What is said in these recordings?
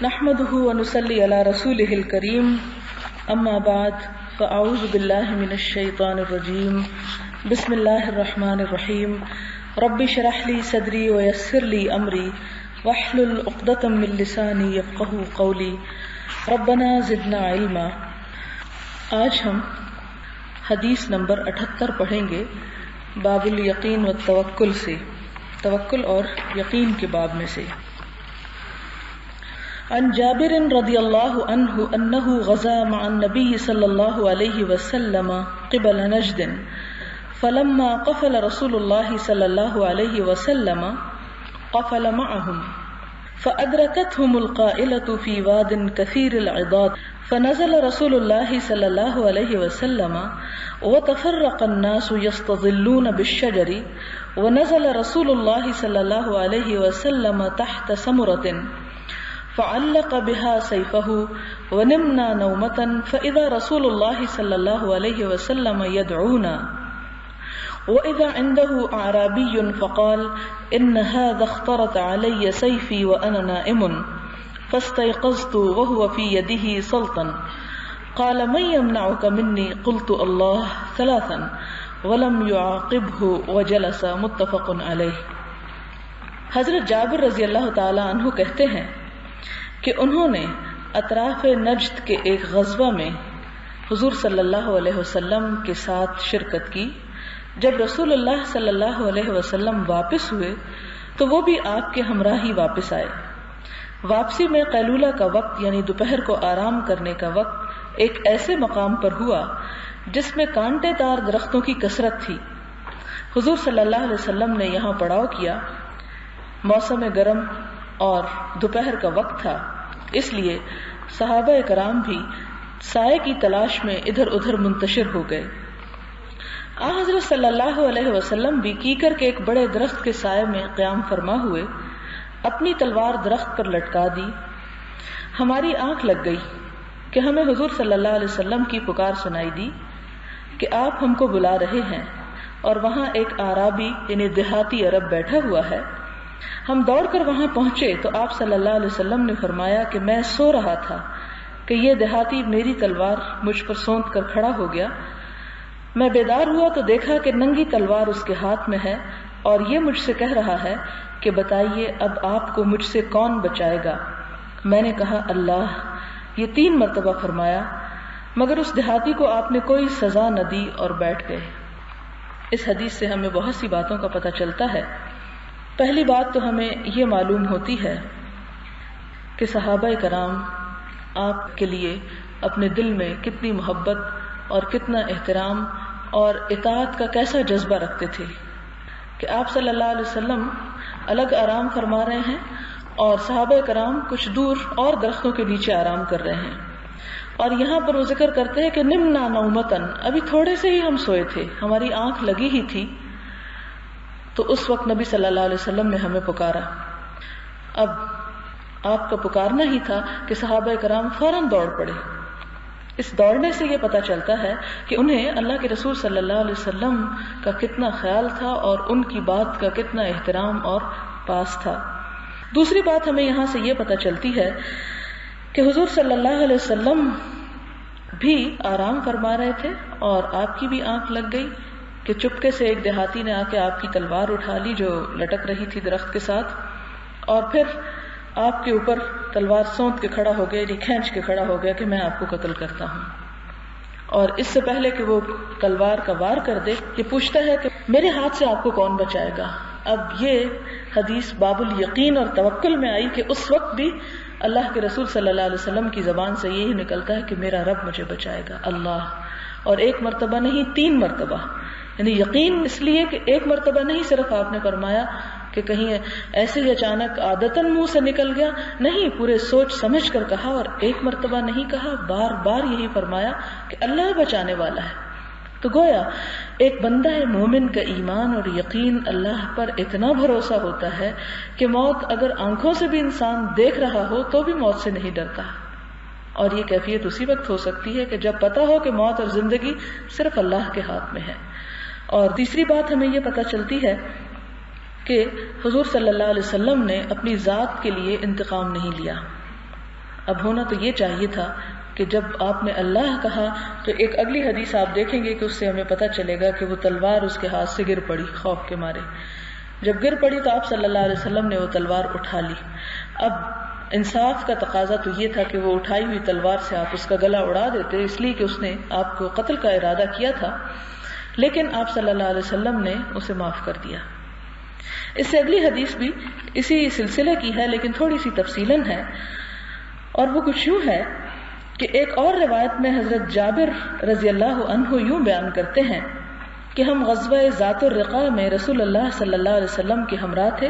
نحمده ونصلي على رسوله الكريم اما بعد فاعوذ بالله من الشيطان الرجيم بسم الله الرحمن الرحيم رب اشرح لي صدري ويسر لي امري واحلل عقدة من لساني يفقهوا قولي ربنا زدنا علما۔ آج ہم حدیث نمبر 78 پڑھیں گے باب الیقین والتوکل سے، توکل اور یقین کے باب میں سے۔ عن جابر رضی اللہ عنہ انہ غزا مع النبی صلی اللہ علیہ وسلم قبل نجد فلما قفل رسول اللہ صلی اللہ علیہ وسلم قفل معهم فأدركتهم القائلة في واد كثير العضاد فنزل رسول الله صلى الله عليه وسلم وتفرق الناس يستظلون بالشجر ونزل رسول الله صلى الله عليه وسلم تحت سمرة فعلق بها سيفه ونمنا نومة فإذا رسول الله صلى الله عليه وسلم يدعونا وإذا عنده أعرابي فقال إن هذا اخترت علي سيفي وأنا نائم فاستيقظت وهو في يده سلطا قال من يمنعك مني قلت الله ثلاثا ولم يعاقبه وجلس متفق عليه۔ حضرت جابر رضی اللہ تعالی عنہ کہتے ہیں کہ انہوں نے اطراف نجد کے ایک غزوہ میں حضور صلی اللہ علیہ وسلم کے ساتھ شرکت کی۔ جب رسول اللہ صلی اللہ علیہ وسلم واپس ہوئے تو وہ بھی آپ کے ہمراہ ہی واپس آئے۔ واپسی میں قیلولہ کا وقت یعنی دوپہر کو آرام کرنے کا وقت ایک ایسے مقام پر ہوا جس میں کانٹے دار درختوں کی کثرت تھی۔ حضور صلی اللہ علیہ وسلم نے یہاں پڑاؤ کیا۔ موسم گرم اور دوپہر کا وقت تھا، اس لیے صحابہ کرام بھی سائے کی تلاش میں ادھر ادھر منتشر ہو گئے۔ حضرت صلی اللہ علیہ وسلم بھی کیکر کے ایک بڑے درخت کے سائے میں قیام فرما ہوئے، اپنی تلوار درخت پر لٹکا دی۔ ہماری آنکھ لگ گئی کہ ہمیں حضور صلی اللہ علیہ وسلم کی پکار سنائی دی کہ آپ ہم کو بلا رہے ہیں، اور وہاں ایک اعرابی یعنی دیہاتی عرب بیٹھا ہوا ہے۔ ہم دوڑ کر وہاں پہنچے تو آپ صلی اللہ علیہ وسلم نے فرمایا کہ میں سو رہا تھا کہ یہ دیہاتی میری تلوار مجھ پر سونت کر کھڑا ہو گیا۔ میں بیدار ہوا تو دیکھا کہ ننگی تلوار اس کے ہاتھ میں ہے اور یہ مجھ سے کہہ رہا ہے کہ بتائیے اب آپ کو مجھ سے کون بچائے گا؟ میں نے کہا اللہ۔ یہ 3 مرتبہ فرمایا، مگر اس دیہاتی کو آپ نے کوئی سزا نہ دی اور بیٹھ گئے۔ اس حدیث سے ہمیں بہت سی باتوں کا پتہ چلتا ہے۔ پہلی بات تو ہمیں یہ معلوم ہوتی ہے کہ صحابہ کرام آپ کے لیے اپنے دل میں کتنی محبت اور کتنا احترام اور اطاعت کا کیسا جذبہ رکھتے تھے کہ آپ صلی اللہ علیہ وسلم الگ آرام فرما رہے ہیں اور صحابہ کرام کچھ دور اور درختوں کے نیچے آرام کر رہے ہیں۔ اور یہاں پر وہ ذکر کرتے ہیں کہ نمنا نومتن، ابھی تھوڑے سے ہی ہم سوئے تھے، ہماری آنکھ لگی ہی تھی، تو اس وقت نبی صلی اللہ علیہ وسلم نے ہمیں پکارا۔ اب آپ کا پکارنا ہی تھا کہ صحابہ کرام فوراً دوڑ پڑے۔ اس دوڑنے سے یہ پتہ چلتا ہے کہ انہیں اللہ کے رسول صلی اللہ علیہ وسلم کا کتنا خیال تھا اور ان کی بات کا کتنا احترام اور پاس تھا۔ دوسری بات ہمیں یہاں سے یہ پتہ چلتی ہے کہ حضور صلی اللہ علیہ وسلم بھی آرام فرما رہے تھے اور آپ کی بھی آنکھ لگ گئی کہ چپکے سے ایک دیہاتی نے آ کے آپ کی تلوار اٹھا لی جو لٹک رہی تھی درخت کے ساتھ، اور پھر آپ کے اوپر تلوار سونت کے کھڑا ہو گیا، یعنی کھینچ کے کھڑا ہو گیا کہ میں آپ کو قتل کرتا ہوں۔ اور اس سے پہلے کہ وہ تلوار کا وار کر دے، یہ پوچھتا ہے کہ میرے ہاتھ سے آپ کو کون بچائے گا؟ اب یہ حدیث باب الیقین اور توکل میں آئی کہ اس وقت بھی اللہ کے رسول صلی اللہ علیہ وسلم کی زبان سے یہی نکلتا ہے کہ میرا رب مجھے بچائے گا، اللہ۔ اور 1 مرتبہ نہیں، 3 مرتبہ، یعنی یقین اس لیے کہ 1 مرتبہ نہیں صرف آپ نے فرمایا کہ کہیں ایسے ہی اچانک عادتاً منہ سے نکل گیا، نہیں، پورے سوچ سمجھ کر کہا، اور 1 مرتبہ نہیں کہا، بار بار یہی فرمایا کہ اللہ بچانے والا ہے۔ تو گویا ایک بندہ مومن کا ایمان اور یقین اللہ پر اتنا بھروسہ ہوتا ہے کہ موت اگر آنکھوں سے بھی انسان دیکھ رہا ہو تو بھی موت سے نہیں ڈرتا۔ اور یہ کیفیت اسی وقت ہو سکتی ہے کہ جب پتہ ہو کہ موت اور زندگی صرف اللہ کے ہاتھ میں ہے۔ اور تیسری بات ہمیں یہ پتہ چلتی ہے کہ حضور صلی اللہ علیہ وسلم نے اپنی ذات کے لیے انتقام نہیں لیا، اب ہونا تو یہ چاہیے تھا کہ جب آپ نے اللہ کہا تو ایک اگلی حدیث آپ دیکھیں گے کہ اس سے ہمیں پتہ چلے گا کہ وہ تلوار اس کے ہاتھ سے گر پڑی خوف کے مارے. جب گر پڑی تو آپ صلی اللہ علیہ وسلم نے وہ تلوار اٹھا لی. اب انصاف کا تقاضا تو یہ تھا کہ وہ اٹھائی ہوئی تلوار سے آپ اس کا گلا اڑا دیتے، اس لیے کہ اس نے آپ کو قتل کا ارادہ کیا تھا، لیکن آپ صلی اللہ علیہ وسلم نے اسے معاف کر دیا. اس سے اگلی حدیث بھی اسی سلسلے کی ہے لیکن تھوڑی سی تفصیلاً ہے، اور وہ کچھ یوں ہے کہ ایک اور روایت میں حضرت جابر رضی اللہ عنہ یوں بیان کرتے ہیں کہ ہم غزوہ ذات الرقاع میں رسول اللہ صلی اللہ علیہ وسلم کے ہمراہ تھے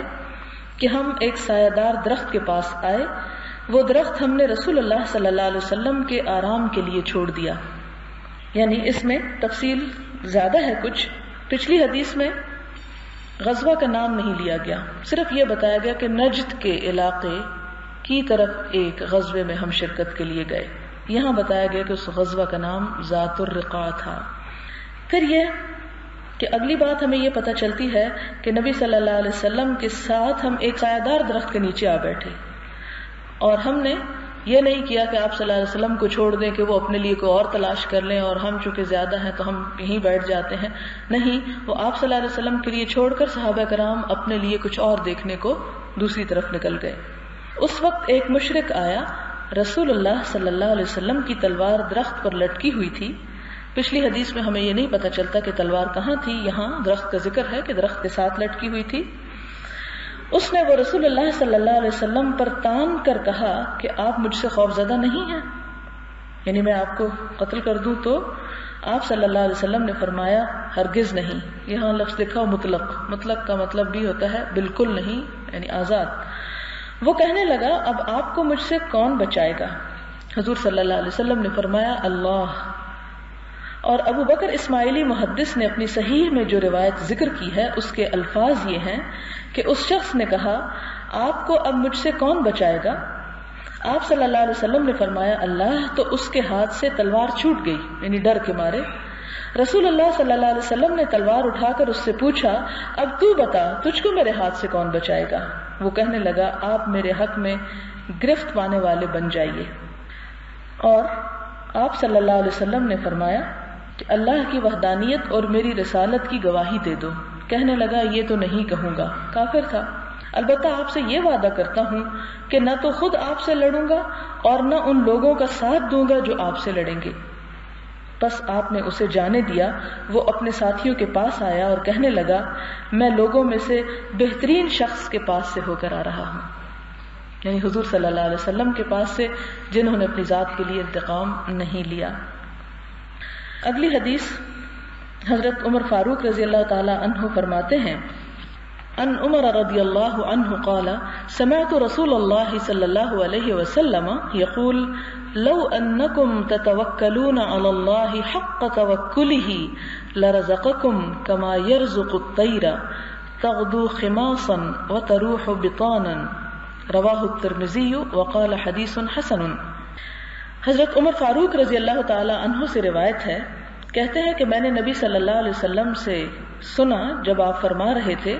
کہ ہم ایک سایہ دار درخت کے پاس آئے. وہ درخت ہم نے رسول اللہ صلی اللہ علیہ وسلم کے آرام کے لیے چھوڑ دیا. یعنی اس میں تفصیل زیادہ ہے کچھ. پچھلی حدیث میں غزوہ کا نام نہیں لیا گیا، صرف یہ بتایا گیا کہ نجد کے علاقے کی طرف ایک غزوے میں ہم شرکت کے لیے گئے. یہاں بتایا گیا کہ اس غزوہ کا نام ذات الرقاع تھا. پھر یہ کہ اگلی بات ہمیں یہ پتہ چلتی ہے کہ نبی صلی اللہ علیہ وسلم کے ساتھ ہم ایک سایہ دار درخت کے نیچے آ بیٹھے، اور ہم نے یہ نہیں کیا کہ آپ صلی اللہ علیہ وسلم کو چھوڑ دیں کہ وہ اپنے لیے کوئی اور تلاش کر لیں اور ہم چونکہ زیادہ ہیں تو ہم یہیں بیٹھ جاتے ہیں. نہیں، وہ آپ صلی اللہ علیہ وسلم کے لیے چھوڑ کر صحابہ کرام اپنے لیے کچھ اور دیکھنے کو دوسری طرف نکل گئے. اس وقت ایک مشرک آیا، رسول اللہ صلی اللہ علیہ وسلم کی تلوار درخت پر لٹکی ہوئی تھی. پچھلی حدیث میں ہمیں یہ نہیں پتہ چلتا کہ تلوار کہاں تھی، یہاں درخت کا ذکر ہے کہ درخت کے ساتھ لٹکی ہوئی تھی. اس نے وہ رسول اللہ صلی اللہ علیہ وسلم پر تان کر کہا کہ آپ مجھ سے خوف زدہ نہیں ہیں، یعنی میں آپ کو قتل کر دوں؟ تو آپ صلی اللہ علیہ وسلم نے فرمایا ہرگز نہیں. یہاں لفظ لکھا مطلق، مطلق کا مطلب بھی ہوتا ہے بالکل نہیں، یعنی آزاد. وہ کہنے لگا اب آپ کو مجھ سے کون بچائے گا؟ حضور صلی اللہ علیہ وسلم نے فرمایا اللہ. اور ابو بکر اسماعیلی محدث نے اپنی صحیح میں جو روایت ذکر کی ہے اس کے الفاظ یہ ہیں کہ اس شخص نے کہا آپ کو اب مجھ سے کون بچائے گا؟ آپ صلی اللہ علیہ وسلم نے فرمایا اللہ. تو اس کے ہاتھ سے تلوار چھوٹ گئی، یعنی ڈر کے مارے. رسول اللہ صلی اللہ علیہ وسلم نے تلوار اٹھا کر اس سے پوچھا اب تو بتا تجھ کو میرے ہاتھ سے کون بچائے گا؟ وہ کہنے لگا آپ میرے حق میں گرفت پانے والے بن جائیے. اور آپ صلی اللہ علیہ وسلم نے فرمایا کہ اللہ کی وحدانیت اور میری رسالت کی گواہی دے دو. کہنے لگا یہ تو نہیں کہوں گا، کافر تھا. البتہ آپ سے یہ وعدہ کرتا ہوں کہ نہ تو خود آپ سے لڑوں گا اور نہ ان لوگوں کا ساتھ دوں گا جو آپ سے لڑیں گے. بس آپ نے اسے جانے دیا. وہ اپنے ساتھیوں کے پاس آیا اور کہنے لگا میں لوگوں میں سے بہترین شخص کے پاس سے ہو کر آ رہا ہوں، یعنی حضور صلی اللہ علیہ وسلم کے پاس سے جنہوں نے اپنی ذات کے لیے انتقام نہیں لیا. اگلی حدیث حضرت عمر فاروق رضی اللہ تعالی عنہ فرماتے ہیں ان عمر رضی اللہ عنہ قال سمعت رسول اللہ صلی اللہ علیہ وسلم یقول لو انکم تتوکلون علی اللہ حق توکلہ لرزقکم کما یرزق الطیر تغدو خماصا وتروح بطانا رواہ الترمذی وقال حدیث حسن. حضرت عمر فاروق رضی اللہ تعالی عنہ سے روایت ہے، کہتے ہیں کہ میں نے نبی صلی اللہ علیہ وسلم سے سنا جب آپ فرما رہے تھے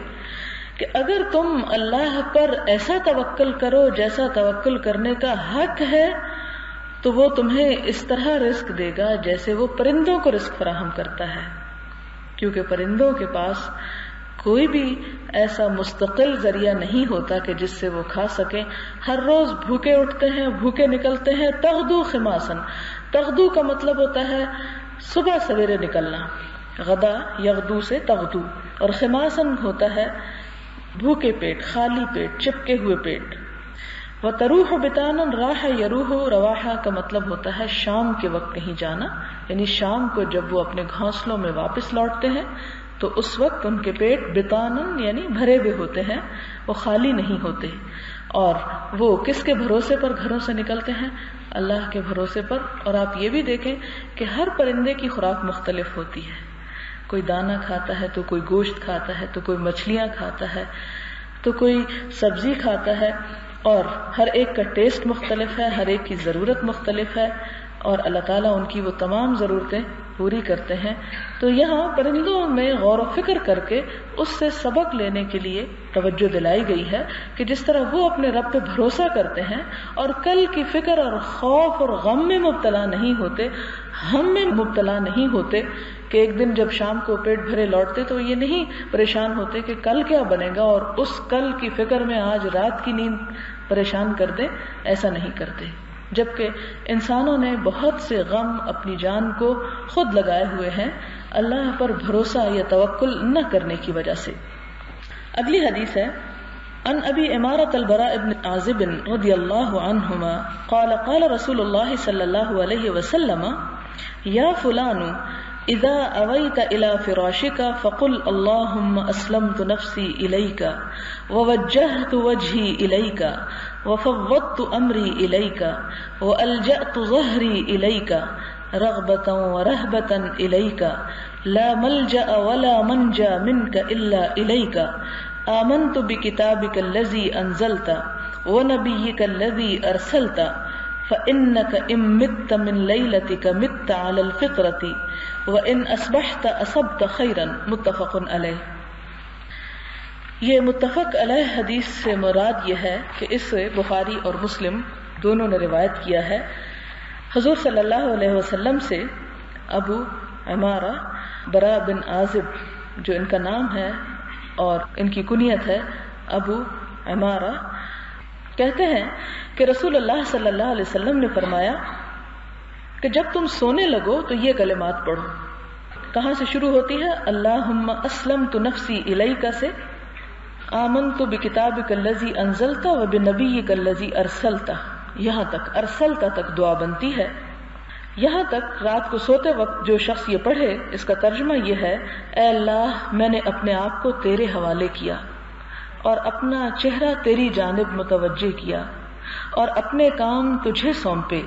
کہ اگر تم اللہ پر ایسا توکل کرو جیسا توکل کرنے کا حق ہے تو وہ تمہیں اس طرح رزق دے گا جیسے وہ پرندوں کو رزق فراہم کرتا ہے، کیونکہ پرندوں کے پاس کوئی بھی ایسا مستقل ذریعہ نہیں ہوتا کہ جس سے وہ کھا سکیں. ہر روز بھوکے اٹھتے ہیں، بھوکے نکلتے ہیں. تغدو خماسن، تغدو کا مطلب ہوتا ہے صبح سویرے نکلنا، غدا یغدو سے تغدو، اور خماسن ہوتا ہے بھوکے پیٹ، خالی پیٹ، چپکے ہوئے پیٹ. وتروح بطانا، راح یروح، رواحہ کا مطلب ہوتا ہے شام کے وقت کہیں جانا، یعنی شام کو جب وہ اپنے گھونسلوں میں واپس لوٹتے ہیں تو اس وقت ان کے پیٹ بطانن یعنی بھرے ہوئے ہوتے ہیں، وہ خالی نہیں ہوتے. اور وہ کس کے بھروسے پر گھروں سے نکلتے ہیں؟ اللہ کے بھروسے پر. اور آپ یہ بھی دیکھیں کہ ہر پرندے کی خوراک مختلف ہوتی ہے. کوئی دانہ کھاتا ہے تو کوئی گوشت کھاتا ہے تو کوئی مچھلیاں کھاتا ہے تو کوئی سبزی کھاتا ہے، اور ہر ایک کا ٹیسٹ مختلف ہے، ہر ایک کی ضرورت مختلف ہے، اور اللہ تعالیٰ ان کی وہ تمام ضرورتیں پوری کرتے ہیں. تو یہاں پرندوں میں غور و فکر کر کے اس سے سبق لینے کے لیے توجہ دلائی گئی ہے کہ جس طرح وہ اپنے رب پہ بھروسہ کرتے ہیں اور کل کی فکر اور خوف اور غم میں مبتلا نہیں ہوتے، ہم میں مبتلا نہیں ہوتے کہ ایک دن جب شام کو پیٹ بھرے لوٹتے تو یہ نہیں پریشان ہوتے کہ کل کیا بنے گا اور اس کل کی فکر میں آج رات کی نیند پریشان کر دے. ایسا نہیں کرتے، جبکہ انسانوں نے بہت سے غم اپنی جان کو خود لگائے ہوئے ہیں اللہ پر بھروسہ یا توکل نہ کرنے کی وجہ سے. اگلی حدیث ہے عن ابی عمارۃ البراء بن عازب رضی اللہ عنہما قال قال رسول اللہ صلی اللہ علیہ وسلم یا فلان اذا اویت الى فراشک فقل اللہم اسلمت نفسی الیک ووجہت وجہی الیک وفوضت امری الیک والجأت ظہری الیک رغبتا ورہبتا الیک لا ملجأ ولا منجا منک الا الیک آمنت بکتابک الذی انزلت ونبیک الذی ارسلت فإنك إن مت من ليلتك مت على الفطرة وإن أصبحت أصبت خيرا. متفق علیہ. یہ متفق علیہ حدیث سے مراد یہ ہے کہ اس سے بخاری اور مسلم دونوں نے روایت کیا ہے حضور صلی اللہ علیہ وسلم سے. ابو عمارہ براء بن عازب جو ان کا نام ہے اور ان کی کنیت ہے ابو عمارہ، کہتے ہیں کہ رسول اللہ صلی اللہ علیہ وسلم نے فرمایا کہ جب تم سونے لگو تو یہ کلمات پڑھو. کہاں سے شروع ہوتی ہے؟ اللہم اسلمت نفسی الیک سے آمنت بکتابک الذی انزلت وبنبیک الذی ارسلت، یہاں تک ارسلت تک دعا بنتی ہے. یہاں تک رات کو سوتے وقت جو شخص یہ پڑھے اس کا ترجمہ یہ ہے اے اللہ میں نے اپنے آپ کو تیرے حوالے کیا اور اپنا چہرہ تیری جانب متوجہ کیا اور اپنے کام تجھے سونپے،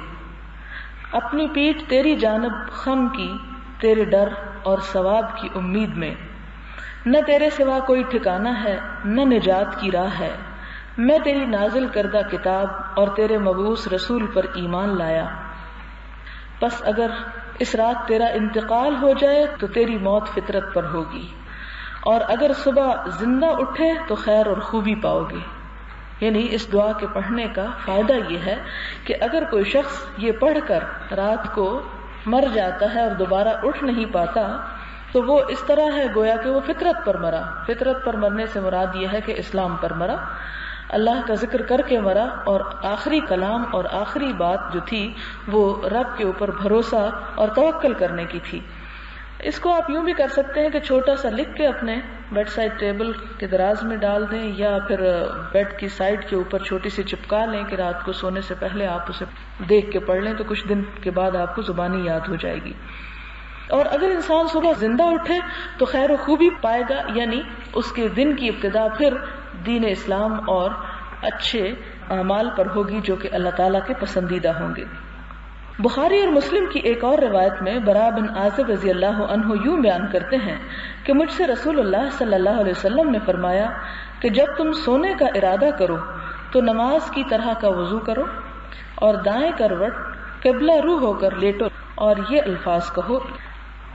اپنی پیٹھ تیری جانب خم کی تیرے ڈر اور ثواب کی امید میں. نہ تیرے سوا کوئی ٹھکانہ ہے نہ نجات کی راہ ہے. میں تیری نازل کردہ کتاب اور تیرے مبعوث رسول پر ایمان لایا. بس اگر اس رات تیرا انتقال ہو جائے تو تیری موت فطرت پر ہوگی، اور اگر صبح زندہ اٹھے تو خیر اور خوبی پاؤ گے. یعنی اس دعا کے پڑھنے کا فائدہ یہ ہے کہ اگر کوئی شخص یہ پڑھ کر رات کو مر جاتا ہے اور دوبارہ اٹھ نہیں پاتا تو وہ اس طرح ہے گویا کہ وہ فطرت پر مرا. فطرت پر مرنے سے مراد یہ ہے کہ اسلام پر مرا، اللہ کا ذکر کر کے مرا، اور آخری کلام اور آخری بات جو تھی وہ رب کے اوپر بھروسہ اور توکل کرنے کی تھی. اس کو آپ یوں بھی کر سکتے ہیں کہ چھوٹا سا لکھ کے اپنے بیڈ سائڈ ٹیبل کے دراز میں ڈال دیں، یا پھر بیڈ کی سائڈ کے اوپر چھوٹی سی چپکا لیں کہ رات کو سونے سے پہلے آپ اسے دیکھ کے پڑھ لیں تو کچھ دن کے بعد آپ کو زبانی یاد ہو جائے گی. اور اگر انسان صبح زندہ اٹھے تو خیر و خوبی پائے گا، یعنی اس کے دن کی ابتدا پھر دین اسلام اور اچھے اعمال پر ہوگی جو کہ اللہ تعالیٰ کے پسندیدہ ہوں گے. بخاری اور مسلم کی ایک اور روایت میں براء بن عازب رضی اللہ عنہ یوں بیان کرتے ہیں کہ مجھ سے رسول اللہ صلی اللہ علیہ وسلم نے فرمایا کہ جب تم سونے کا ارادہ کرو تو نماز کی طرح کا وضو کرو اور دائیں کروٹ قبلہ رو ہو کر لیٹو اور یہ الفاظ کہو.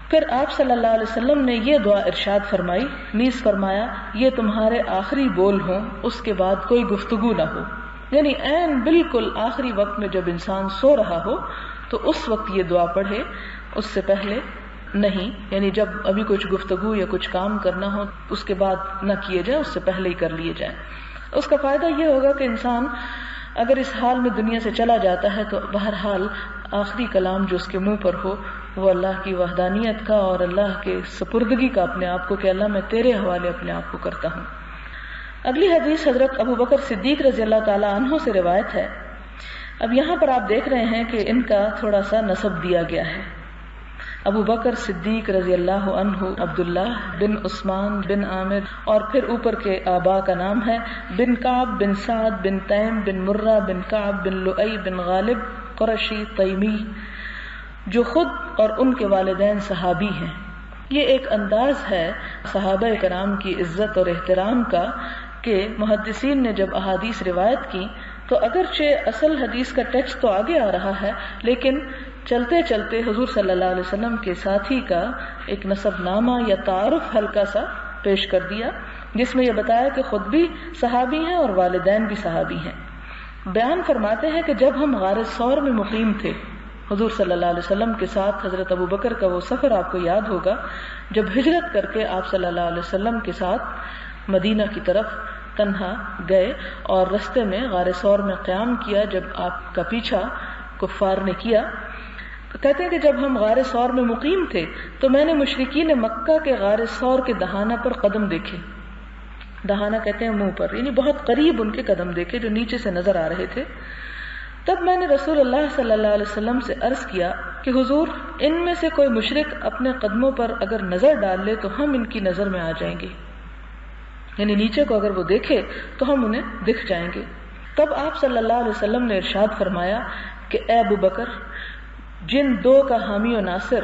پھر آپ صلی اللہ علیہ وسلم نے یہ دعا ارشاد فرمائی، نیز فرمایا یہ تمہارے آخری بول ہوں، اس کے بعد کوئی گفتگو نہ ہو. یعنی عین بالکل آخری وقت میں جب انسان سو رہا ہو تو اس وقت یہ دعا پڑھے، اس سے پہلے نہیں. یعنی جب ابھی کچھ گفتگو یا کچھ کام کرنا ہو اس کے بعد نہ کیے جائے، اس سے پہلے ہی کر لیے جائیں. اس کا فائدہ یہ ہوگا کہ انسان اگر اس حال میں دنیا سے چلا جاتا ہے تو بہرحال آخری کلام جو اس کے منہ پر ہو وہ اللہ کی وحدانیت کا اور اللہ کے سپردگی کا اپنے آپ کو، کہ اللہ میں تیرے حوالے اپنے آپ کو کرتا ہوں. اگلی حدیث حضرت ابو بکر صدیق رضی اللہ تعالی عنہ سے روایت ہے. اب یہاں پر آپ دیکھ رہے ہیں کہ ان کا تھوڑا سا نسب دیا گیا ہے. ابو بکر صدیق رضی اللہ عنہ عبداللہ بن عثمان بن عامر، اور پھر اوپر کے آبا کا نام ہے بن کعب بن سعد بن تیم بن مرہ بن کعب بن لؤی بن غالب قرشی تیمی، جو خود اور ان کے والدین صحابی ہیں. یہ ایک انداز ہے صحابہ کرام کی عزت اور احترام کا کہ محدثین نے جب احادیث روایت کی تو اگرچہ اصل حدیث کا ٹیکسٹ تو آگے آ رہا ہے لیکن چلتے چلتے حضور صلی اللہ علیہ وسلم کے ساتھی کا ایک نسب نامہ یا تعارف ہلکا سا پیش کر دیا، جس میں یہ بتایا کہ خود بھی صحابی ہیں اور والدین بھی صحابی ہیں۔ بیان فرماتے ہیں کہ جب ہم غار ثور میں مقیم تھے حضور صلی اللہ علیہ وسلم کے ساتھ، حضرت ابو بکر کا وہ سفر آپ کو یاد ہوگا جب ہجرت کر کے آپ صلی اللہ علیہ وسلم کے ساتھ مدینہ کی طرف تنہا گئے اور رستے میں غار ثور میں قیام کیا جب آپ کا پیچھا کفار نے کیا۔ کہتے ہیں کہ جب ہم غار ثور میں مقیم تھے تو میں نے مشرکین مکہ کے غار ثور کے دہانہ پر قدم دیکھے، دہانہ کہتے ہیں منہ پر، یعنی بہت قریب ان کے قدم دیکھے جو نیچے سے نظر آ رہے تھے۔ تب میں نے رسول اللہ صلی اللہ علیہ وسلم سے عرض کیا کہ حضور ان میں سے کوئی مشرک اپنے قدموں پر اگر نظر ڈال لے تو ہم ان کی نظر میں آ جائیں گے، یعنی نیچے کو اگر وہ دیکھے تو ہم انہیں دکھ جائیں گے۔ تب آپ صلی اللہ علیہ وسلم نے ارشاد فرمایا کہ اے ابو بکر، جن دو کا حامی و ناصر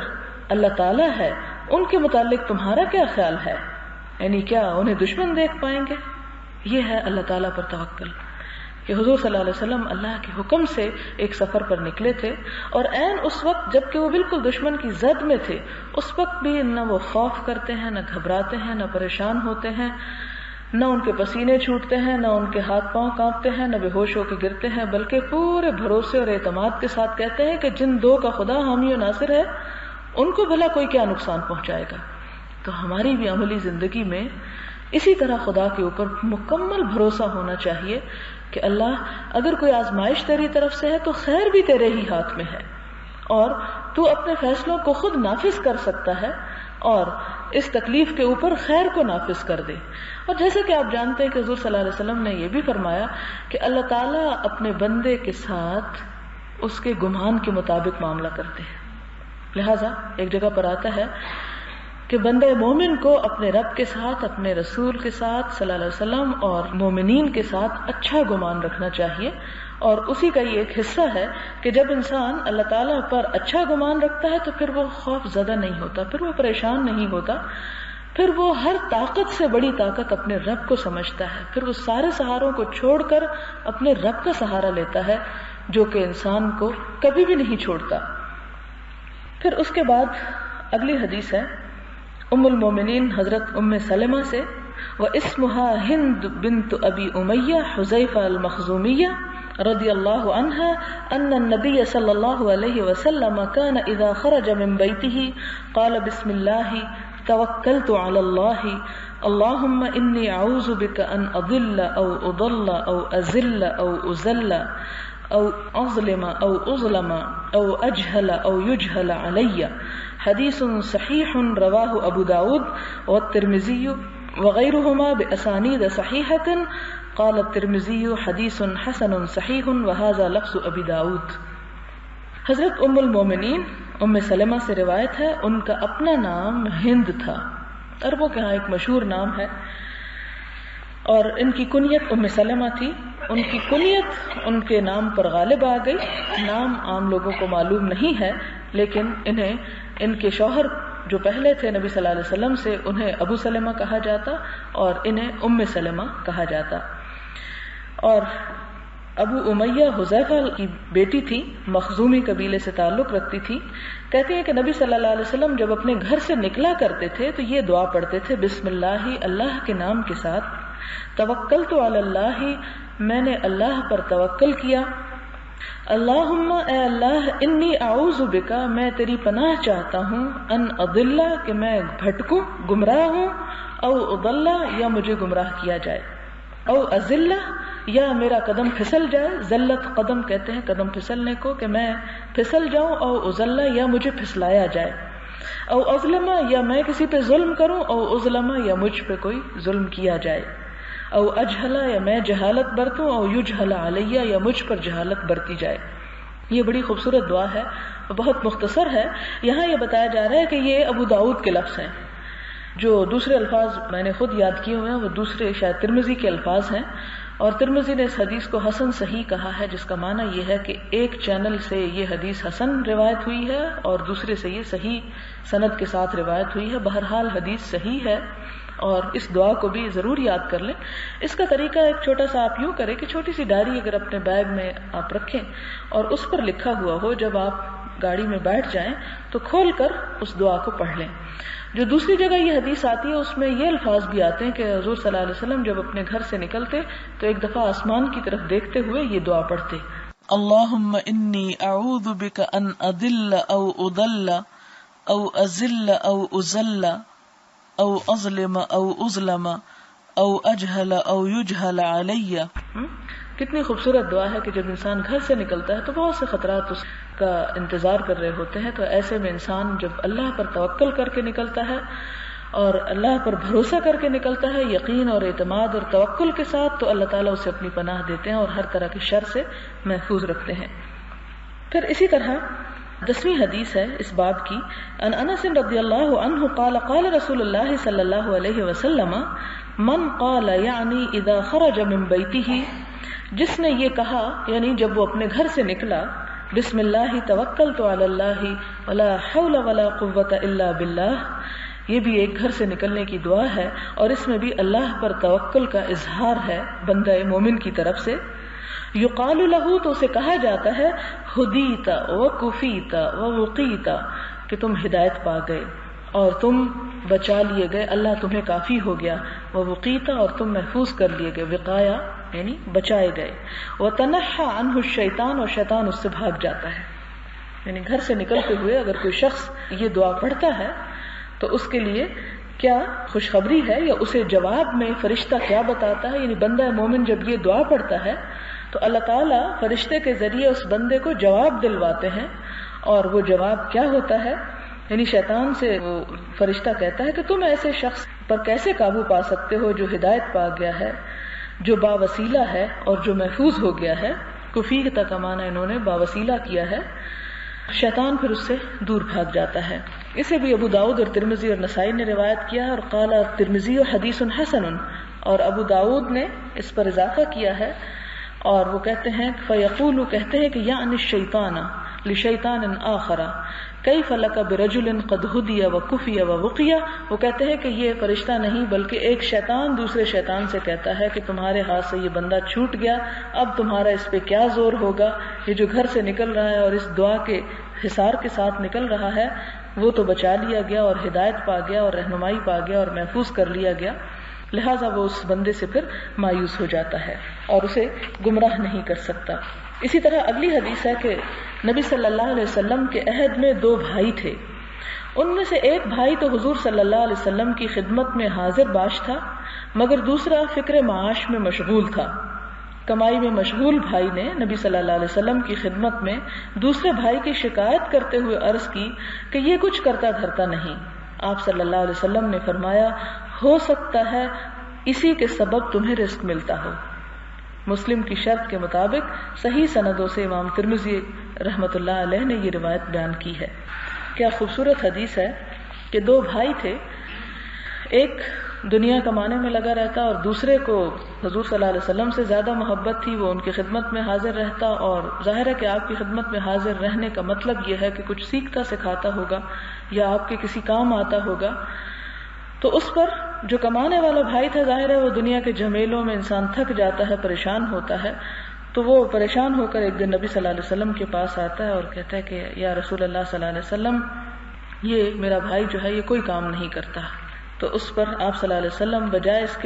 اللہ تعالیٰ ہے ان کے متعلق تمہارا کیا خیال ہے؟ یعنی کیا انہیں دشمن دیکھ پائیں گے؟ یہ ہے اللہ تعالیٰ پر توکل کہ حضور صلی اللہ علیہ وسلم اللہ کے حکم سے ایک سفر پر نکلے تھے، اور عین اس وقت جب کہ وہ بالکل دشمن کی زد میں تھے اس وقت بھی نہ وہ خوف کرتے ہیں، نہ گھبراتے ہیں، نہ پریشان ہوتے ہیں، نہ ان کے پسینے چھوٹتے ہیں، نہ ان کے ہاتھ پاؤں کانپتے ہیں، نہ بے ہوش ہو کے گرتے ہیں، بلکہ پورے بھروسے اور اعتماد کے ساتھ کہتے ہیں کہ جن دو کا خدا حامی و ناصر ہے ان کو بھلا کوئی کیا نقصان پہنچائے گا۔ تو ہماری بھی عملی زندگی میں اسی طرح خدا کے اوپر مکمل بھروسہ ہونا چاہیے کہ اللہ اگر کوئی آزمائش تیری طرف سے ہے تو خیر بھی تیرے ہی ہاتھ میں ہے، اور تو اپنے فیصلوں کو خود نافذ کر سکتا ہے اور اس تکلیف کے اوپر خیر کو نافذ کر دے۔ اور جیسے کہ آپ جانتے ہیں کہ حضور صلی اللہ علیہ وسلم نے یہ بھی فرمایا کہ اللہ تعالیٰ اپنے بندے کے ساتھ اس کے گمان کے مطابق معاملہ کرتے ہیں، لہٰذا ایک جگہ پر آتا ہے کہ بندہ مومن کو اپنے رب کے ساتھ، اپنے رسول کے ساتھ صلی اللہ علیہ وسلم اور مومنین کے ساتھ اچھا گمان رکھنا چاہیے، اور اسی کا یہ ایک حصہ ہے کہ جب انسان اللہ تعالیٰ پر اچھا گمان رکھتا ہے تو پھر وہ خوف زدہ نہیں ہوتا، پھر وہ پریشان نہیں ہوتا، پھر وہ ہر طاقت سے بڑی طاقت اپنے رب کو سمجھتا ہے، پھر وہ سارے سہاروں کو چھوڑ کر اپنے رب کا سہارا لیتا ہے جو کہ انسان کو کبھی بھی نہیں چھوڑتا۔ پھر اس کے بعد اگلی حدیث ہے ام المومنین حضرت ام سلمہ سے، واسمها ہند بنت ابی امیہ حذیفہ المخزومیہ رضی اللہ عنہ ان النبی صلی اللہ علیہ وسلم كان اذا خرج من بیتہ قال بسم اللہ توکلت علی اللہ اللہم انی اعوذ بک ان اضل او اضل او ازل او ازل او اظلم او اظلم او اجہل او یجہل علی۔ حدیث صحیح رواہ ابو داود والترمذی وغیرهما باسانید صحیحۃ قال الترمذی حدیث حسن صحیح وهذا لفظ ابی داود۔ حضرت ام المومنین ام سلمہ سے روایت ہے، ان کا اپنا نام ہند تھا، عربوں کے ہاں ایک مشہور نام ہے، اور ان کی کنیت ام سلمہ تھی۔ ان کی کنیت ان کے نام پر غالب آ گئی، نام عام لوگوں کو معلوم نہیں ہے، لیکن انہیں ان کے شوہر جو پہلے تھے نبی صلی اللہ علیہ وسلم سے، انہیں ابو سلمہ کہا جاتا اور انہیں ام سلمہ کہا جاتا۔ اور ابو امیہ حذیفہ کی بیٹی تھی، مخزومی قبیلے سے تعلق رکھتی تھی۔ کہتی ہیں کہ نبی صلی اللہ علیہ وسلم جب اپنے گھر سے نکلا کرتے تھے تو یہ دعا پڑھتے تھے، بسم اللہ، اللہ کے نام کے ساتھ، توکلت علی اللہ، میں نے اللہ پر توکل کیا، اللہم، اے اللہ، انی اعوذ بک، میں تیری پناہ چاہتا ہوں، ان اضل، کہ میں بھٹکوں، گمراہ ہوں، او اضل، یا مجھے گمراہ کیا جائے، او ازل، یا میرا قدم پھسل جائے، ذلت قدم کہتے ہیں قدم پھسلنے کو، کہ میں پھسل جاؤں، او ازل، یا مجھے پھسلایا جائے، او اظلم، یا میں کسی پہ ظلم کروں، او اظلم، یا مجھ پہ کوئی ظلم کیا جائے، او اجہل، یا میں جہالت برتوں، او یجہل علی، یا مجھ پر جہالت برتی جائے۔ یہ بڑی خوبصورت دعا ہے، بہت مختصر ہے۔ یہاں یہ بتایا جا رہا ہے کہ یہ ابو داؤد کے لفظ ہیں، جو دوسرے الفاظ میں نے خود یاد کیے ہوئے ہیں وہ دوسرے شاید ترمذی کے الفاظ ہیں، اور ترمذی نے اس حدیث کو حسن صحیح کہا ہے، جس کا معنی یہ ہے کہ ایک چینل سے یہ حدیث حسن روایت ہوئی ہے اور دوسرے سے یہ صحیح سند کے ساتھ روایت ہوئی ہے۔ بہرحال حدیث صحیح ہے، اور اس دعا کو بھی ضرور یاد کر لیں۔ اس کا طریقہ ایک چھوٹا سا آپ یوں کریں کہ چھوٹی سی ڈائری اگر اپنے بیگ میں آپ رکھیں اور اس پر لکھا ہوا ہو، جب آپ گاڑی میں بیٹھ جائیں تو کھول کر اس دعا کو پڑھ لیں. جو دوسری جگہ یہ حدیث آتی ہے اس میں یہ الفاظ بھی آتے ہیں کہ حضور صلی اللہ علیہ وسلم جب اپنے گھر سے نکلتے تو ایک دفعہ آسمان کی طرف دیکھتے ہوئے یہ دعا پڑھتے: اللہم انی اعوذ بک ان اضل او اضل او ازل او ازل او اظلم او اظلم او اجہل او یجہل علی. کتنی خوبصورت دعا ہے کہ جب انسان گھر سے نکلتا ہے تو بہت سے خطرات اس کا انتظار کر رہے ہوتے ہیں، تو ایسے میں انسان جب اللہ پر توکل کر کے نکلتا ہے اور اللہ پر بھروسہ کر کے نکلتا ہے، یقین اور اعتماد اور توکل کے ساتھ، تو اللہ تعالیٰ اسے اپنی پناہ دیتے ہیں اور ہر طرح کی شر سے محفوظ رکھتے ہیں. پھر اسی طرح 10ویں حدیث ہے اس باب کی. ان انس رضی اللہ عنہ قال قال رسول اللہ صلی اللہ علیہ وسلم من قال یعنی اذا خرج من بیتہ، جس نے یہ کہا یعنی جب وہ اپنے گھر سے نکلا، بسم اللہ توکلت علی اللہ ولا حول ولا قوۃ الا باللہ. یہ بھی ایک گھر سے نکلنے کی دعا ہے اور اس میں بھی اللہ پر توکل کا اظہار ہے بندہ مومن کی طرف سے. یقال لہ، تو اسے کہا جاتا ہے ہدیت وکفیت ووقیت، کہ تم ہدایت پا گئے اور تم بچا لیے گئے، اللہ تمہیں کافی ہو گیا. ووقیت، اور تم محفوظ کر لیے گئے، وقایا یعنی بچائے گئے. وتنحى عنہ الشیطان، اور شیطان اس سے بھاگ جاتا ہے. یعنی گھر سے نکلتے ہوئے اگر کوئی شخص یہ دعا پڑھتا ہے تو اس کے لیے کیا خوشخبری ہے، یا اسے جواب میں فرشتہ کیا بتاتا ہے. یعنی بندہ مومن جب یہ دعا پڑھتا ہے تو اللہ تعالیٰ فرشتے کے ذریعے اس بندے کو جواب دلواتے ہیں. اور وہ جواب کیا ہوتا ہے؟ یعنی شیطان سے وہ فرشتہ کہتا ہے کہ تم ایسے شخص پر کیسے قابو پا سکتے ہو جو ہدایت پا گیا ہے، جو باوسیلہ ہے اور جو محفوظ ہو گیا ہے. کفی تک معنی انہوں نے باوسیلہ کیا ہے. شیطان پھر اس سے دور بھاگ جاتا ہے. اسے بھی ابو داؤد اور ترمذی اور نسائی نے روایت کیا ہے. اور قال ترمذی حدیث حسن، اور ابو داؤد نے اس پر اضافہ کیا ہے اور وہ کہتے ہیں فیقول، کہتے ہیں کہ یعنی الشیطان لشیطان آخر کیف لک برجل قد ہدی وکفی ووقی. وہ کہتے ہیں کہ یہ فرشتہ نہیں بلکہ ایک شیطان دوسرے شیطان سے کہتا ہے کہ تمہارے ہاتھ سے یہ بندہ چھوٹ گیا، اب تمہارا اس پہ کیا زور ہوگا. یہ جو گھر سے نکل رہا ہے اور اس دعا کے حصار کے ساتھ نکل رہا ہے وہ تو بچا لیا گیا اور ہدایت پا گیا اور رہنمائی پا گیا اور محفوظ کر لیا گیا. لہٰذا وہ اس بندے سے پھر مایوس ہو جاتا ہے اور اسے گمراہ نہیں کر سکتا. اسی طرح اگلی حدیث ہے کہ نبی صلی اللہ علیہ وسلم کے عہد میں 2 بھائی تھے. ان میں سے ایک بھائی تو حضور صلی اللہ علیہ وسلم کی خدمت میں حاضر باش تھا، مگر دوسرا فکر معاش میں مشغول تھا. کمائی میں مشغول بھائی نے نبی صلی اللہ علیہ وسلم کی خدمت میں دوسرے بھائی کی شکایت کرتے ہوئے عرض کی کہ یہ کچھ کرتا دھرتا نہیں. آپ صلی اللہ علیہ وسلم نے فرمایا ہو سکتا ہے اسی کے سبب تمہیں رزق ملتا ہو. مسلم کی شرط کے مطابق صحیح سندوں سے امام ترمذی رحمۃ اللہ علیہ نے یہ روایت بیان کی ہے. کیا خوبصورت حدیث ہے کہ 2 بھائی تھے، ایک دنیا کمانے میں لگا رہتا اور دوسرے کو حضور صلی اللہ علیہ وسلم سے زیادہ محبت تھی، وہ ان کی خدمت میں حاضر رہتا. اور ظاہر ہے کہ آپ کی خدمت میں حاضر رہنے کا مطلب یہ ہے کہ کچھ سیکھتا سکھاتا ہوگا یا آپ کے کسی کام آتا ہوگا. تو اس پر جو کمانے والا بھائی تھا، ظاہر ہے وہ دنیا کے جھمیلوں میں انسان تھک جاتا ہے، پریشان ہوتا ہے. تو وہ پریشان ہو کر ایک دن نبی صلی اللہ علیہ وسلم کے پاس آتا ہے اور کہتا ہے کہ یا رسول اللہ صلی اللہ علیہ وسلم، یہ میرا بھائی جو ہے یہ کوئی کام نہیں کرتا. تو اس پر آپ صلی اللہ علیہ وسلم بجائے اس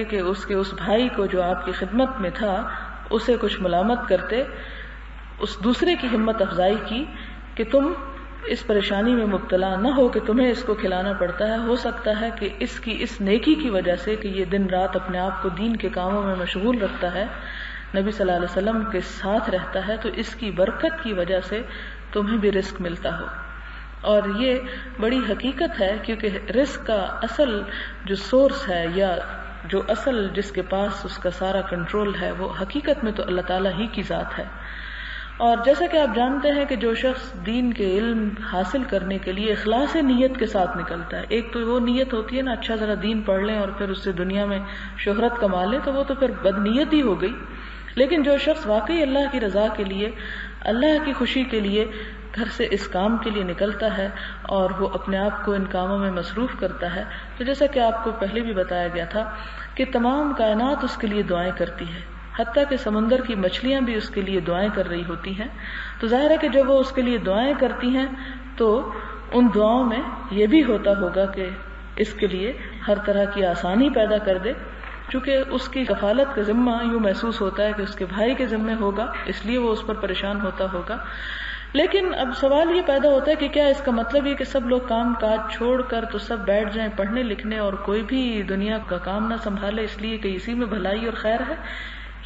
کے اس بھائی کو جو آپ کی خدمت میں تھا اسے کچھ ملامت کرتے، اس دوسرے کی ہمت افزائی کی کہ تم اس پریشانی میں مبتلا نہ ہو کہ تمہیں اس کو کھلانا پڑتا ہے. ہو سکتا ہے کہ اس کی اس نیکی کی وجہ سے کہ یہ دن رات اپنے آپ کو دین کے کاموں میں مشغول رکھتا ہے، نبی صلی اللہ علیہ وسلم کے ساتھ رہتا ہے، تو اس کی برکت کی وجہ سے تمہیں بھی رزق ملتا ہو. اور یہ بڑی حقیقت ہے کیونکہ رزق کا اصل جو سورس ہے یا جو اصل جس کے پاس اس کا سارا کنٹرول ہے وہ حقیقت میں تو اللہ تعالیٰ ہی کی ذات ہے. اور جیسا کہ آپ جانتے ہیں کہ جو شخص دین کے علم حاصل کرنے کے لیے اخلاص نیت کے ساتھ نکلتا ہے، ایک تو وہ نیت ہوتی ہے نا اچھا ذرا دین پڑھ لیں اور پھر اس سے دنیا میں شہرت کما لیں، تو وہ تو پھر بد نیت ہی ہو گئی. لیکن جو شخص واقعی اللہ کی رضا کے لیے، اللہ کی خوشی کے لیے گھر سے اس کام کے لیے نکلتا ہے اور وہ اپنے آپ کو ان کاموں میں مصروف کرتا ہے، تو جیسا کہ آپ کو پہلے بھی بتایا گیا تھا کہ تمام کائنات اس کے لیے دعائیں کرتی ہے. حتیٰ کہ سمندر کی مچھلیاں بھی اس کے لیے دعائیں کر رہی ہوتی ہیں. تو ظاہر ہے کہ جب وہ اس کے لیے دعائیں کرتی ہیں تو ان دعاؤں میں یہ بھی ہوتا ہوگا کہ اس کے لیے ہر طرح کی آسانی پیدا کر دے، چونکہ اس کی کفالت کا ذمہ یوں محسوس ہوتا ہے کہ اس کے بھائی کے ذمہ ہوگا، اس لیے وہ اس پر پریشان ہوتا ہوگا. لیکن اب سوال یہ پیدا ہوتا ہے کہ کیا اس کا مطلب یہ کہ سب لوگ کام کاج چھوڑ کر تو سب بیٹھ جائیں پڑھنے لکھنے اور کوئی بھی دنیا کا کام نہ سنبھالے اس لیے کہ اسی میں بھلائی اور خیر ہے؟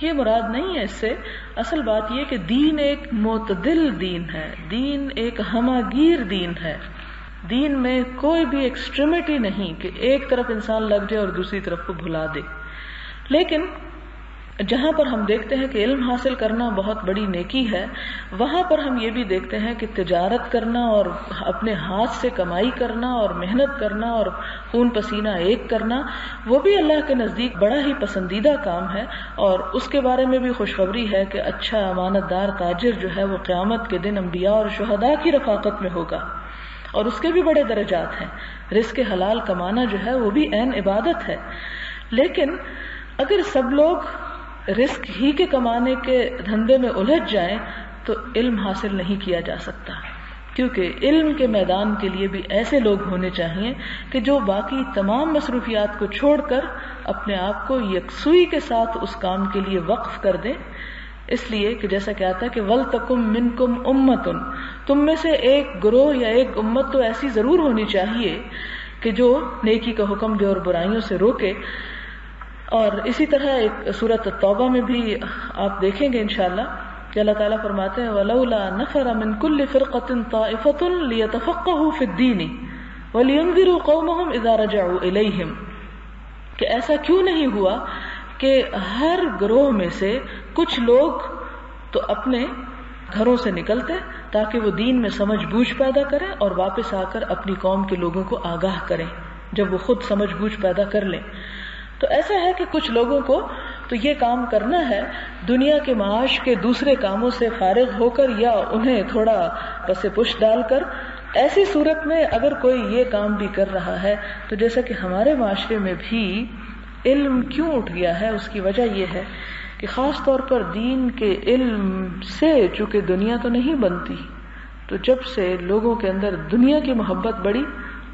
یہ مراد نہیں ہے اس سے. اصل بات یہ کہ دین ایک معتدل دین ہے، دین ایک ہماگیر دین ہے. دین میں کوئی بھی ایکسٹریمٹی نہیں کہ ایک طرف انسان لگ جائے اور دوسری طرف کو بھلا دے. لیکن جہاں پر ہم دیکھتے ہیں کہ علم حاصل کرنا بہت بڑی نیکی ہے، وہاں پر ہم یہ بھی دیکھتے ہیں کہ تجارت کرنا اور اپنے ہاتھ سے کمائی کرنا اور محنت کرنا اور خون پسینہ ایک کرنا وہ بھی اللہ کے نزدیک بڑا ہی پسندیدہ کام ہے. اور اس کے بارے میں بھی خوشخبری ہے کہ اچھا امانت دار تاجر جو ہے وہ قیامت کے دن انبیاء اور شہداء کی رفاقت میں ہوگا، اور اس کے بھی بڑے درجات ہیں. رزق حلال کمانا جو ہے وہ بھی عین عبادت ہے. لیکن اگر سب لوگ رزق ہی کے کمانے کے دھندے میں الجھ جائیں تو علم حاصل نہیں کیا جا سکتا، کیونکہ علم کے میدان کے لیے بھی ایسے لوگ ہونے چاہیے کہ جو باقی تمام مصروفیات کو چھوڑ کر اپنے آپ کو یکسوئی کے ساتھ اس کام کے لیے وقف کر دیں. اس لیے کہ جیسا کہ آتا ہے کہ وَلْتَكُمْ مِنْكُمْ أُمَّةٌ، تم میں سے ایک گروہ یا ایک امت تو ایسی ضرور ہونی چاہیے کہ جو نیکی کا حکم دے اور برائیوں سے روکے. اور اسی طرح ایک سورۃ التوبہ میں بھی آپ دیکھیں گے انشاءاللہ کہ اللہ تعالیٰ فرماتے ہیں وَلَوْلَا نَفَرَ مِنْ كُلِّ فِرْقَةٍ طَائِفَةٌ لِيَتَفَقَّهُوا فِي الدِّينِ وَلِيُنذِرُوا قَوْمَهُمْ إِذَا رَجَعُوا إِلَيْهِمْ، کہ ایسا کیوں نہیں ہوا کہ ہر گروہ میں سے کچھ لوگ تو اپنے گھروں سے نکلتے تاکہ وہ دین میں سمجھ بوجھ پیدا کریں اور واپس آ کر اپنی قوم کے لوگوں کو آگاہ کریں جب وہ خود سمجھ بوجھ پیدا کر لیں. تو ایسا ہے کہ کچھ لوگوں کو تو یہ کام کرنا ہے دنیا کے معاش کے دوسرے کاموں سے فارغ ہو کر یا انہیں تھوڑا پس پش ڈال کر. ایسی صورت میں اگر کوئی یہ کام بھی کر رہا ہے تو جیسا کہ ہمارے معاشرے میں بھی علم کیوں اٹھ گیا ہے، اس کی وجہ یہ ہے کہ خاص طور پر دین کے علم سے چونکہ دنیا تو نہیں بنتی، تو جب سے لوگوں کے اندر دنیا کی محبت بڑھی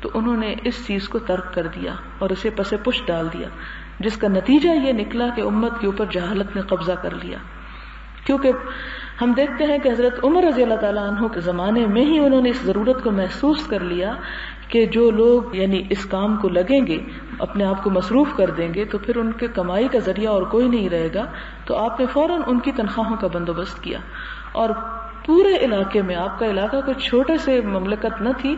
تو انہوں نے اس چیز کو ترک کر دیا اور اسے پس پش ڈال دیا، جس کا نتیجہ یہ نکلا کہ امت کے اوپر جہالت نے قبضہ کر لیا. کیونکہ ہم دیکھتے ہیں کہ حضرت عمر رضی اللہ تعالیٰ عنہ کے زمانے میں ہی انہوں نے اس ضرورت کو محسوس کر لیا کہ جو لوگ یعنی اس کام کو لگیں گے، اپنے آپ کو مصروف کر دیں گے تو پھر ان کے کمائی کا ذریعہ اور کوئی نہیں رہے گا. تو آپ نے فوراً ان کی تنخواہوں کا بندوبست کیا، اور پورے علاقے میں، آپ کا علاقہ کوئی چھوٹے سے مملکت نہ تھی،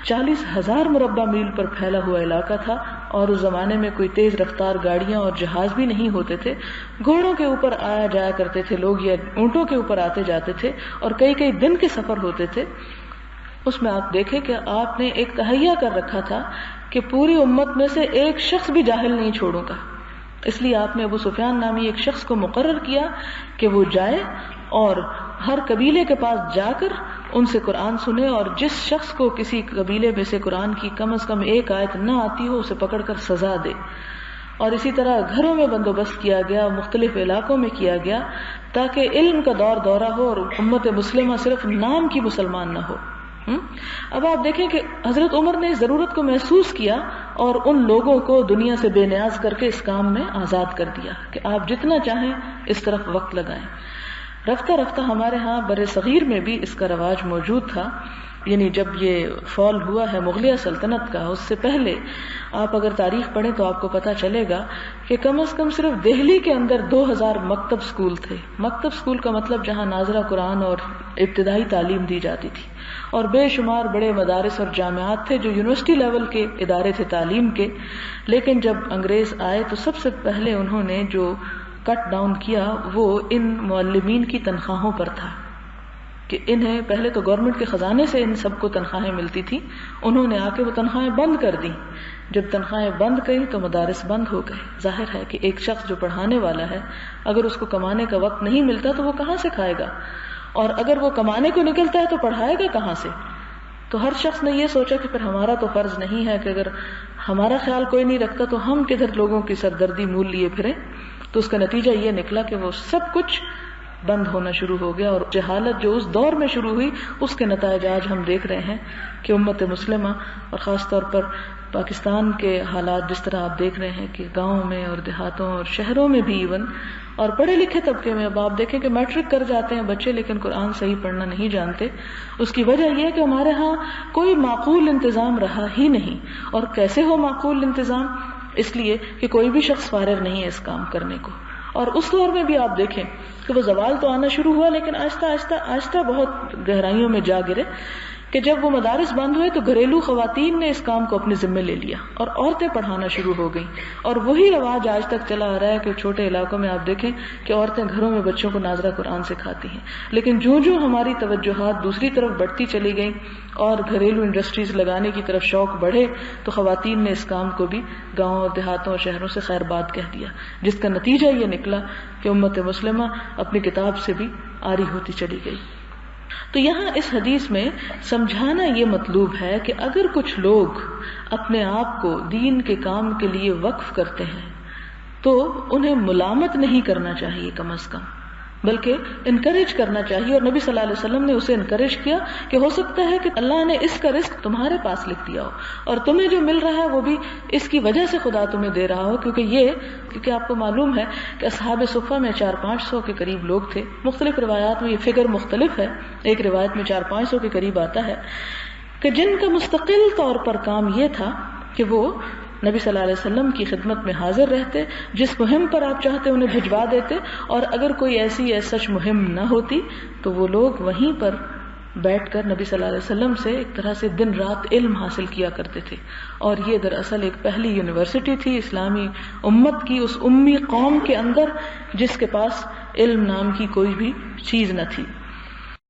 40,000 مربع میل پر پھیلا ہوا علاقہ تھا، اور اس زمانے میں کوئی تیز رفتار گاڑیاں اور جہاز بھی نہیں ہوتے تھے. گھوڑوں کے اوپر آیا جایا کرتے تھے لوگ یا اونٹوں کے اوپر آتے جاتے تھے، اور کئی کئی دن کے سفر ہوتے تھے. اس میں آپ دیکھیں کہ آپ نے ایک تہیہ کر رکھا تھا کہ پوری امت میں سے ایک شخص بھی جاہل نہیں چھوڑوں گا. اس لیے آپ نے ابو سفیان نامی ایک شخص کو مقرر کیا کہ وہ جائے اور ہر قبیلے کے پاس جا کر ان سے قرآن سنے، اور جس شخص کو کسی قبیلے میں سے قرآن کی کم از کم ایک آیت نہ آتی ہو اسے پکڑ کر سزا دے. اور اسی طرح گھروں میں بندوبست کیا گیا، مختلف علاقوں میں کیا گیا، تاکہ علم کا دور دورہ ہو اور امت مسلمہ صرف نام کی مسلمان نہ ہو. اب آپ دیکھیں کہ حضرت عمر نے اس ضرورت کو محسوس کیا اور ان لوگوں کو دنیا سے بے نیاز کر کے اس کام میں آزاد کر دیا کہ آپ جتنا چاہیں اس طرف وقت لگائیں. رفتہ رفتہ ہمارے ہاں بر صغیر میں بھی اس کا رواج موجود تھا. یعنی جب یہ فال ہوا ہے مغلیہ سلطنت کا، اس سے پہلے آپ اگر تاریخ پڑھیں تو آپ کو پتہ چلے گا کہ کم از کم صرف دہلی کے اندر 2000 مکتب سکول تھے. مکتب سکول کا مطلب جہاں ناظرہ قرآن اور ابتدائی تعلیم دی جاتی تھی، اور بے شمار بڑے مدارس اور جامعات تھے جو یونیورسٹی لیول کے ادارے تھے تعلیم کے. لیکن جب انگریز آئے تو سب سے پہلے انہوں نے جو کٹ ڈاؤن کیا وہ ان معلمین کی تنخواہوں پر تھا کہ انہیں پہلے تو گورنمنٹ کے خزانے سے ان سب کو تنخواہیں ملتی تھی، انہوں نے آ کے وہ تنخواہیں بند کر دیں. جب تنخواہیں بند کیں تو مدارس بند ہو گئے. ظاہر ہے کہ ایک شخص جو پڑھانے والا ہے اگر اس کو کمانے کا وقت نہیں ملتا تو وہ کہاں سے کھائے گا، اور اگر وہ کمانے کو نکلتا ہے تو پڑھائے گا کہاں سے. تو ہر شخص نے یہ سوچا کہ پھر ہمارا تو فرض نہیں ہے کہ اگر ہمارا خیال کوئی نہیں رکھتا تو ہم کدھر لوگوں کی سردردی مول لیے پھریں. تو اس کا نتیجہ یہ نکلا کہ وہ سب کچھ بند ہونا شروع ہو گیا، اور جہالت جو اس دور میں شروع ہوئی اس کے نتائج آج ہم دیکھ رہے ہیں کہ امت مسلمہ اور خاص طور پر پاکستان کے حالات جس طرح آپ دیکھ رہے ہیں کہ گاؤں میں اور دیہاتوں اور شہروں میں بھی ایون، اور پڑھے لکھے طبقے میں اب آپ دیکھیں کہ میٹرک کر جاتے ہیں بچے لیکن قرآن صحیح پڑھنا نہیں جانتے. اس کی وجہ یہ ہے کہ ہمارے ہاں کوئی معقول انتظام رہا ہی نہیں. اور کیسے ہو معقول انتظام؟ اس لیے کہ کوئی بھی شخص فارغ نہیں ہے اس کام کرنے کو. اور اس دور میں بھی آپ دیکھیں کہ وہ زوال تو آنا شروع ہوا لیکن آہستہ آہستہ آہستہ بہت گہرائیوں میں جا گرے کہ جب وہ مدارس بند ہوئے تو گھریلو خواتین نے اس کام کو اپنے ذمے لے لیا اور عورتیں پڑھانا شروع ہو گئیں. اور وہی رواج آج تک چلا آ رہا ہے کہ چھوٹے علاقوں میں آپ دیکھیں کہ عورتیں گھروں میں بچوں کو ناظرہ قرآن سکھاتی ہیں. لیکن جو ہماری توجہات دوسری طرف بڑھتی چلی گئیں اور گھریلو انڈسٹریز لگانے کی طرف شوق بڑھے تو خواتین نے اس کام کو بھی گاؤں اور دیہاتوں اور شہروں سے خیر بات کہہ دیا، جس کا نتیجہ یہ نکلا کہ امت مسلمہ اپنی کتاب سے بھی عاری ہوتی چلی گئی. تو یہاں اس حدیث میں سمجھانا یہ مطلوب ہے کہ اگر کچھ لوگ اپنے آپ کو دین کے کام کے لیے وقف کرتے ہیں تو انہیں ملامت نہیں کرنا چاہیے کم از کم، بلکہ انکریج کرنا چاہیے. اور نبی صلی اللہ علیہ وسلم نے اسے انکریج کیا کہ ہو سکتا ہے کہ اللہ نے اس کا رزق تمہارے پاس لکھ دیا ہو اور تمہیں جو مل رہا ہے وہ بھی اس کی وجہ سے خدا تمہیں دے رہا ہو. کیونکہ آپ کو معلوم ہے کہ اصحاب صفہ میں 400-500 کے قریب لوگ تھے. مختلف روایات میں یہ فگر مختلف ہے، ایک روایت میں 400-500 کے قریب آتا ہے کہ جن کا مستقل طور پر کام یہ تھا کہ وہ نبی صلی اللہ علیہ وسلم کی خدمت میں حاضر رہتے، جس مہم پر آپ چاہتے انہیں بھجوا دیتے، اور اگر کوئی ایسی سچ مہم نہ ہوتی تو وہ لوگ وہیں پر بیٹھ کر نبی صلی اللہ علیہ وسلم سے ایک طرح سے دن رات علم حاصل کیا کرتے تھے. اور یہ دراصل ایک پہلی یونیورسٹی تھی اسلامی امت کی، اس امی قوم کے اندر جس کے پاس علم نام کی کوئی بھی چیز نہ تھی.